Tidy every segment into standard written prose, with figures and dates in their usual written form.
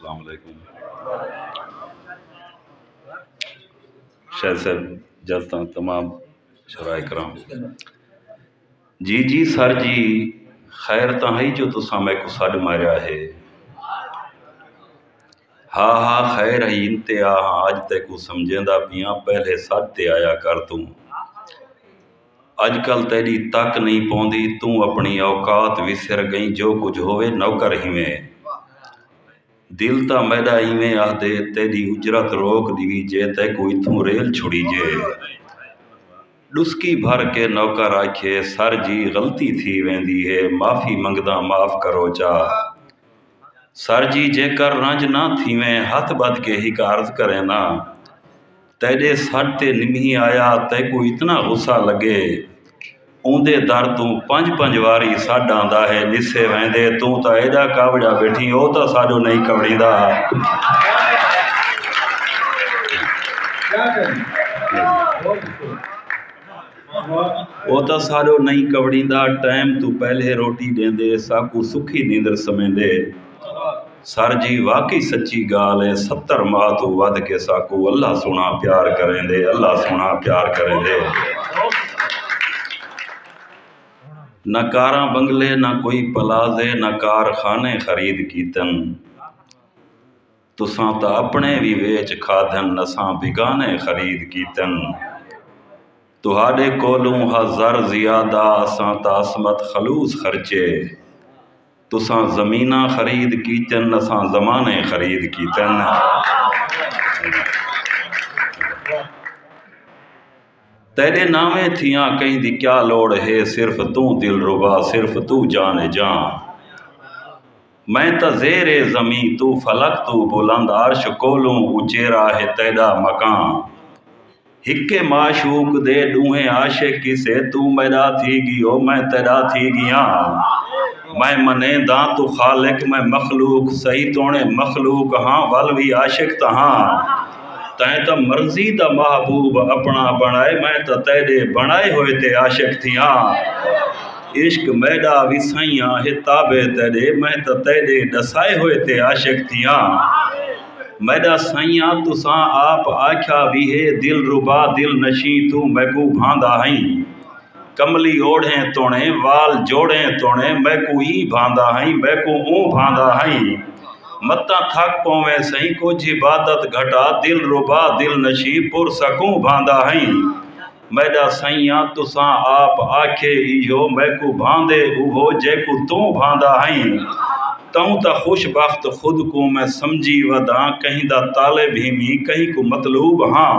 السلام علیکم شہر صاحب جلتا تمام شرائع کرام جی سر جی خیر تاں جو تساں میں کو سڈ ماریا ہے ہاں خیر ہے انتہا اج تے کو سمجھیندا پیاں پہلے سڈ تے آیا کر توں اج کل تیری تک نہیں پوندی توں اپنی اوقات وسر گئی جو کچھ ہوئے نوکر ہیویں دل تا میڈا ایویں آہدے تیری اجرت روک دیوی جے تے کو اتھوں ریل چھڑی جے ڈسکی بھر کے نوکر آکھے سر جی غلطی تھی ویندی ہے معافی منگدا معاف کرو چا سر جی جے کر رنج نہ تھیویں ہاتھ بد کے ہی عرض کرے نا تیرے سٹ تے نمہی آیا تے کو اتنا غصہ لگے اوندے در توں پنج واری سڈ آندا ہے نسے ویندے توں تا ایڈا کاوڑا بیٹھی او تا ساڈو نہیں کوڑیندا او تا ساڈو نہیں کوڑیندا ٹائم تو پہلے روٹی دیندے ساکو سکھی نیندر سمیندے سر جی واقعی سچی گال ہے 70 ماہ تو ود کے ساکو اللہ سونا پیار کریں دے اللہ سونا پیار کریں دے نہ کاراں بنگلے نہ کوئی پلازے نہ کارخانے خرید کیتن تساں تا اپنے بھی ویچ کھادن نساں بگانے خرید کیتن تہاڈے کولوں ہزار زیادہ اساں تا عصمت خلوص خرچے تساں زمیناں خرید کیتن اساں زمانے خرید کیتن تیرے نامے تھیاں کہیں دی کیا لوڑ ہے صرف تو دل ربا صرف تو جان جان میں تا زیر زمین تو فلک تو بلند عرش کولوں اچیرا ہے تیرا مکان ہکے معشوق دے ڈوہیں عاشق کسے تو میرا تھی گیو میں تیرا تھی گیاں میں منے داں تو خالق میں مخلوق صحیح تونے مخلوق ہاں والوی عاشق تہاں تائیں تا مرضی دا محبوب اپنا بنائے میں تا تیرے بنائے ہوئے تے عاشق تھیاں عشق میڈا وسائیاں ہتابے تیرے میں تا تیرے ڈسائے ہوئے تے عاشق تھیاں میڈا سائیاں تساں آپ آکھیا بھی ہے دل ربا دل نشیں تو میں کو بھاندا ہائیں کملی اوڑھیں توڑیں وال جوڑیں توڑیں میں کو ہی بھاندا ہائیں میں کو اون بھاندا ہائیں متاں تھک پویں سہیں کچھ عبادت گھٹا دل ربا دل نشیں پر سکوں بھاندا ہائیں میڈا سائیاں تساں آپ آکھے ایہو میں کو بھاندے اوہو جے کو توں بھاندا ہائیں توں تا خوش بخت خود کو میں سمجھی وداں کہیں دا طالب ہی میں کہیں کو مطلوب ہاں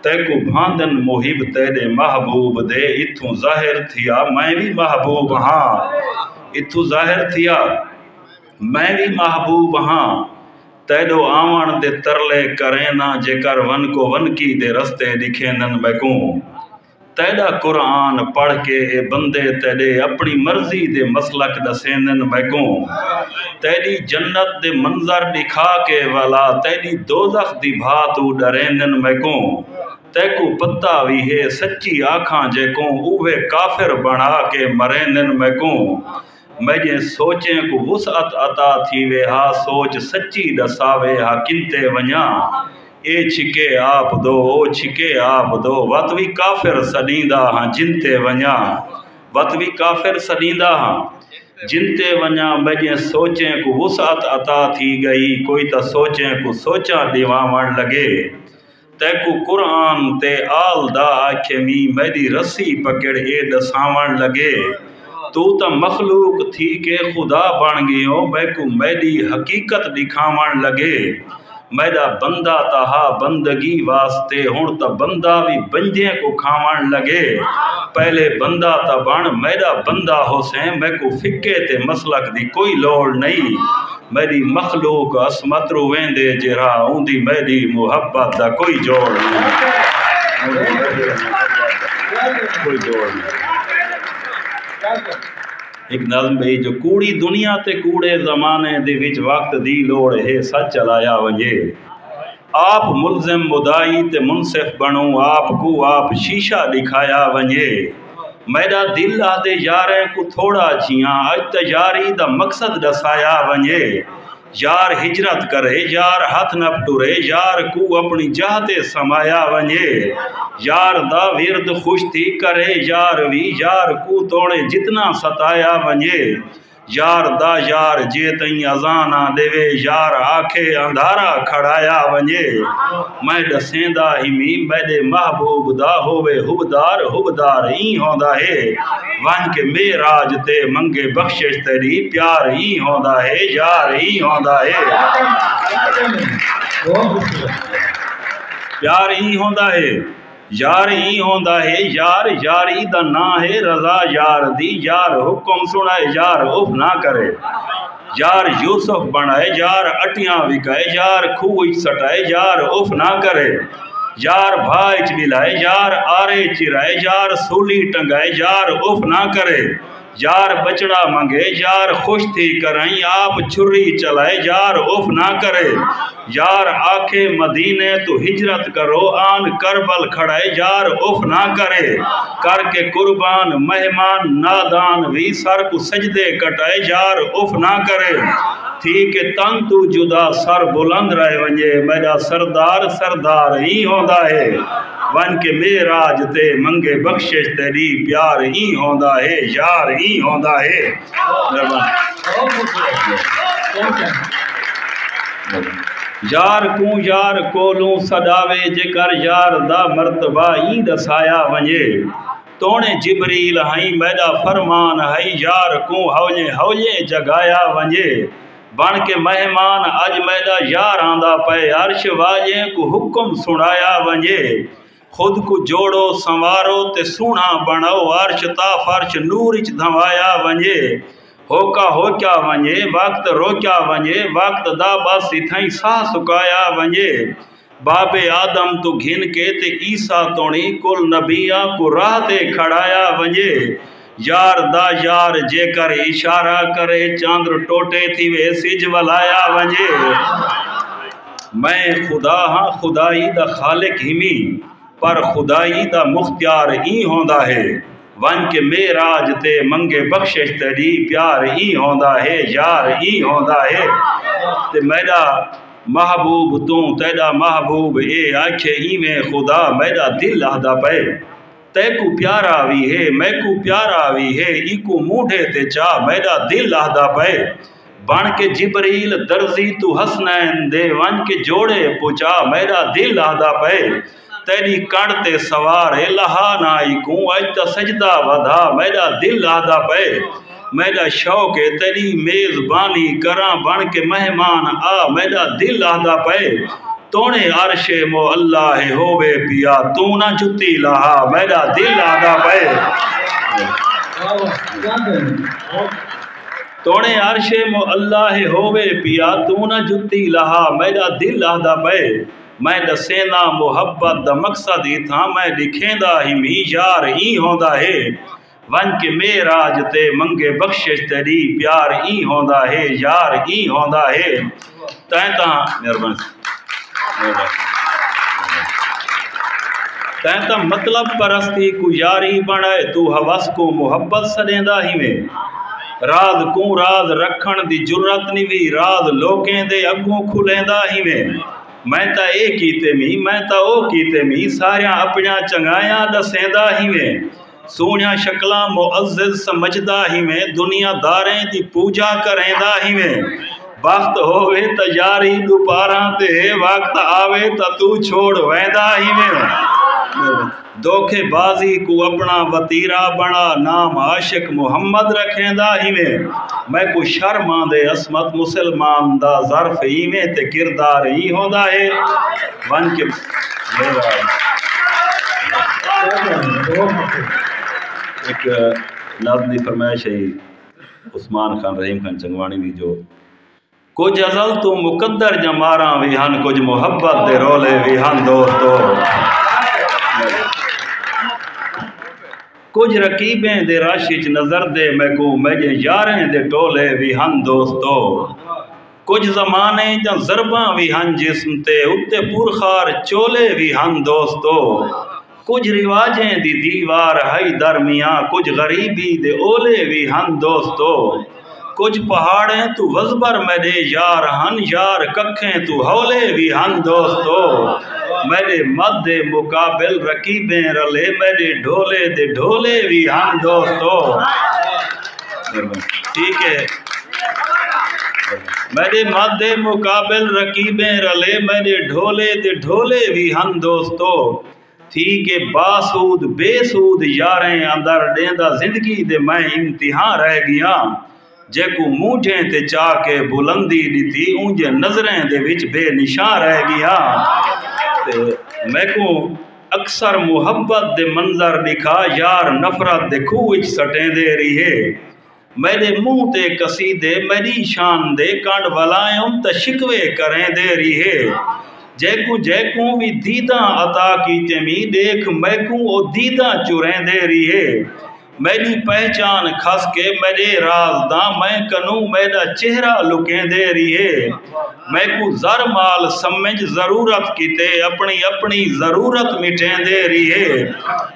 تے کو بھاندن محب تیرے محبوب دے اتھوں ظاہر تھیا میں بھی محبوب ہاں اتھوں ظاہر تھیا میں بھی محبوب ہاں تیرو آوان دے ترلے کریں نا جے کر ون کو ون کی دے رستے دکھیندن بیکوں تیرا قرآن پڑھ کے اے بندے تیرے اپنی مرضی دے مسلک دسیندن بیکوں تیری جنت دے منظر دکھا کے والا تیری دوزخ دی بھاتو ڈریندن بیکوں تے کو پتہ بھی ہے سچی آکھاں جے کوں اوہے کافر بنا کے مریندن بیکوں میں سوچیں کو وسعت عطا تھی وے ہا سوچ سچی ڈساوے ہا کنتے ونیاں اے چھکے آپ دو او چھکے آپ دو وطوی کافر سڈیندا ہاں جنتے ونیاں وطوی کافر سڈیندا ہاں جنتے ونیاں میں سوچیں کو وسعت عطا تھی گئی کوئی تا سوچیں کو سوچاں دیواں لگے تے کو قرآن تے آل دا آکھے میری رسی پکڑ اے دساوان لگے تو تا مخلوق تھی کہ خدا بن گیو میں کو میری حقیقت دکھاوان لگے میرا بندہ تہا بندگی واسطے ہون تا بندہ بھی بندے کو کھاوان لگے پہلے بندہ تا بن میرا بندہ حسین میں کو فکے تے مسلک دی کوئی لوڑ نہیں میری مخلوق عصمت رو ویندے جرا اوندی میری محبت دا کوئی جوڑ نہیں کوئی جوڑ نہیں ایک نظم ہے جو کوڑی دنیا تے کوڑے زمانے دے وچ وقت دی لوڑ ہے سچ چلایا ونجے آپ ملزم مدائی تے منصف بنو آپ کو آپ شیشہ دکھایا ونجے میرا دل آدھے یاریں کو تھوڑا جیاں اج تے یاری دا مقصد دسایا ونجے یار ہجرت کرے یار ہاتھ نہ ٹرے یار کو اپنی جہتے سمایا ونجے یار دا ورد خوش تھی کرے یار وی یار کو توڑے جتنا ستایا ونجے یار دا یار جے تئیں اذانہ دے یار آکھے اندھارا کھڑایا ونجے میں ڈسیندا ہمی میرے محبوب دا ہووے حبدار ہی ہوندا ہے ون کے میراج تے منگے بخشش تیری پیار ہی ہوندا ہے یار ہی ہوندا ہے پیار ہی ہوندا ہے یار ہی ہوندا ہے یار یاری دا نا ہے رضا یار دی یار حکم سنائے یار اف نہ کرے یار یوسف بنائے یار اٹیاں وکائے یار کھوئی سٹائے یار اف نہ کرے یار بھائچ ملائے یار آرے چرائے یار سولی ٹنگائے یار اف نہ کرے یار بچڑا منگے یار خوش تھی کرائیں آپ چھری چلائے یار اف نہ کرے یار آکھے مدینے تو ہجرت کرو آن کربل کھڑائے یار اف نہ کرے کر کے قربان مہمان نادان وی سر کو سجدے کٹائے یار اف نہ کرے تھی کہ تنگ تو جدا سر بلند رہے ونجے میرا سردار ہی ہوندا ہے ون کے میراج تے منگے بخشش تیری پیار ہی ہوندا ہے یار ہی ہوندا ہے یار کولوں صداوے جکر یار دا مرتبہ ہی دسایا ونجے تونے جبریل ہائیں میرا فرمان ہے یار کو ہوجے جگایا ونجے بن کے مہمان اج میرا یار آندا پے عرش واجے کو حکم سنایا ونجے خود کو جوڑو سنوارو تے سونا بناؤ عرش تا فرش نورچ دھوایا ونجے ہوکا ہو کیا ونجے وقت رو کیا ونجے وقت دا باسی تھائیں سا سکایا ونجے باب آدم تو گھن کے تے عیسیٰ توڑی کل نبیاں کو راہ تے کھڑایا ونجے یار دا یار جے کر اشارہ کرے چاندر ٹوٹے تھی وے سج ولایا ونجے میں خدا ہاں خدائی دا خالق ہمی پر خدائی دا مختیار ہی ہوندا ہے ون کے میراج تے منگے بخشش تیری پیار ہی ہوندا ہے یار ہی ہوندا ہے تے میرا محبوب تو تیرا محبوب اے آنکھے ہی میں خدا میرا دل آدھا پے تے کو پیارا بھی ہے میں کو پیارا بھی ہے ای کو موڑے تے چاہ میرا دل آدھا پے بن کے جبریل درزی تو حسنین دے ون کے جوڑے پوچھا میرا دل آدھا پے تیری کڑتے سوار الہا نائی کو اجتا سجدہ ودھا میرا دل آدھا پے میرا شوق ہے تیری میزبانی کراں بن کے مہمان آ میرا دل آدھا پے تونے عرش مو اللہ ہووے پیا تو نہ جتی لہا میرا دل آدھا پے تونے عرش مو اللہ ہووے پیا تو نہ جتی لہا میرا دل آدھا پے میں دسینا محبت دا مقصد ہی تھا میں لکھیندہ ہی می یار ہی ہوندا ہے ون کے میراج تے منگے بخشش تیری پیار ہی ہوندا ہے یار ہی ہوندا ہے تینتا مطلب پرستی کو یاری بنائے تو حوث کو محبت سدیندہ ہی میں راز کو راز رکھن دی جرت نہیں راز لوکیں دے اگوں کھلیندہ ہی میں تا اے کیتے می میں تا او کیتے می ساریاں اپنیاں چنگایاں دسیندہ ہی میں سونیاں شکلاں معزز سمجھدہ ہی میں دنیا داریں دی پوجا کریندہ ہی میں وقت ہووے تا یاری دوپاراں تے وقت آوے تا تو چھوڑ ویندہ ہی میں دھوکے بازی کو اپنا وطیرہ بنا نام عاشق محمد رکھیندہ ہی میں کو شرمان دے عصمت مسلمان دا ظرف ہی میں تے کردار ہی ہوندا ہے ون کے ایک نازلی فرمائش ہے عثمان خان رحیم خان چنگوانی بھی جو کچھ ازل تو مقدر جماراں بھی ہن کچھ محبت دے رولے بھی ہن دوستو کچھ رقیبیں دے راشچ نظر دے میں کو مجھے یاریں دے ٹولے بھی ہن دوستو کچھ زمانے جا ضرباں بھی ہن جسم تے اتے پورخار چولے بھی ہن دوستو کچھ رواجیں دی دیوار ہائی درمیاں کچھ غریبی دے اولے بھی ہن دوستو کچھ پہاڑیں تو وزبر میرے یار ہن یار ککھیں تو ہولے بھی ہن دوستو میرے مد مقابل رقیبیں رلے میرے ڈھولے دے ڈھولے بھی ہن دوستو ٹھیک ہے میرے مد مقابل رقیبیں رلے میرے ڈھولے دے ڈھولے بھی ہن دوستو تھی کہ باسود بے سود یاریں اندر ڈیندا زندگی دے میں امتحان رہ گیا جے کو موجھیں تے چاہ کے بلندی دیتی اونجے نظریں دے وچ بے نشان رہ گیا میں کو اکثر محبت دے منظر دکھا یار نفرت دے کھوچ سٹیں دے رہی ہے میرے منہ تے قصیدے میری شان دے کانڈ ولائیں تے شکوے کریں دے رہی ہے جے کو بھی دیداں عطا کی تمی دیکھ میں کو او دیداں چریں دے رہی ہے میری پہچان کھس کے میرے رازداں میں کنوں میرا چہرہ لکیں دے رہی ہے میں کو زر مال سمجھ ضرورت کیتے اپنی اپنی ضرورت مٹیں دے رہی ہے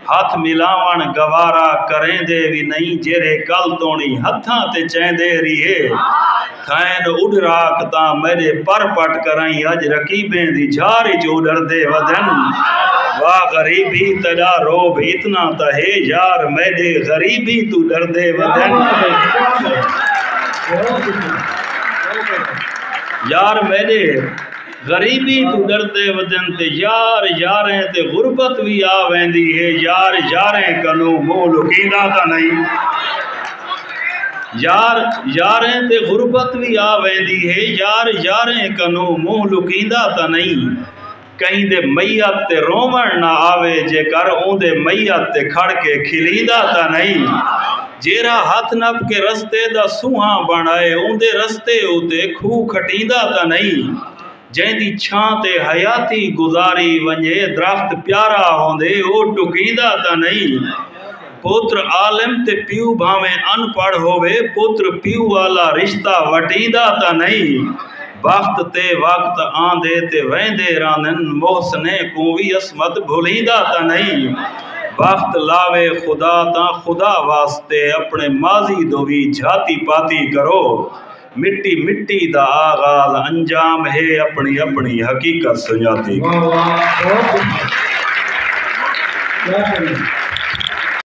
ہاتھ ملاون گوارا کریں دے بھی نہیں جیرے کل تونی ہتھاں تے چیں دے رہی ہے تھائن اڑ راکتاں میرے پر پٹ کرائیں اج رقیبیں دی جھاری جو ڈر دے ودن واہ غریبی تجا روب اتنا تہے یار میرے غریبی تو ڈر دے ودن یار میرے غریبی تو ڈر دے ودن تے یار یاریں تے غربت بھی آویندی ہے یار یاریں کنو منہ لکیندا تا نہیں یار یاریں تے غربت بھی آویندی ہے یار یاریں کنو منہ لکیندا تا نہیں کہیں دے میت تے رومن نہ آوے جے کر اون دے میت تے کھڑ کے کھلیندا تا نہیں جیرا ہاتھ نب کے رستے دا سوہاں بنائے اون دے رستے اوتے کھو کھٹیندا تا نہیں جہیں دی چھان تے حیاتی گزاری ونجے درخت پیارا ہوندے او ٹکیندا تا نہیں پوتر عالم تے پیو بھاویں ان پڑھ ہوئے پوتر پیو والا رشتہ وٹیندا تا نہیں وقت تے وقت آندے تے ویندے رانن محسنے کو بھی عصمت بھولیندا تا نہیں وقت لاوے خدا تا خدا واسطے اپنے ماضی دو بھی جھاتی پاتی کرو مٹی مٹی دا آغاز انجام ہے اپنی اپنی حقیقت سنجاتی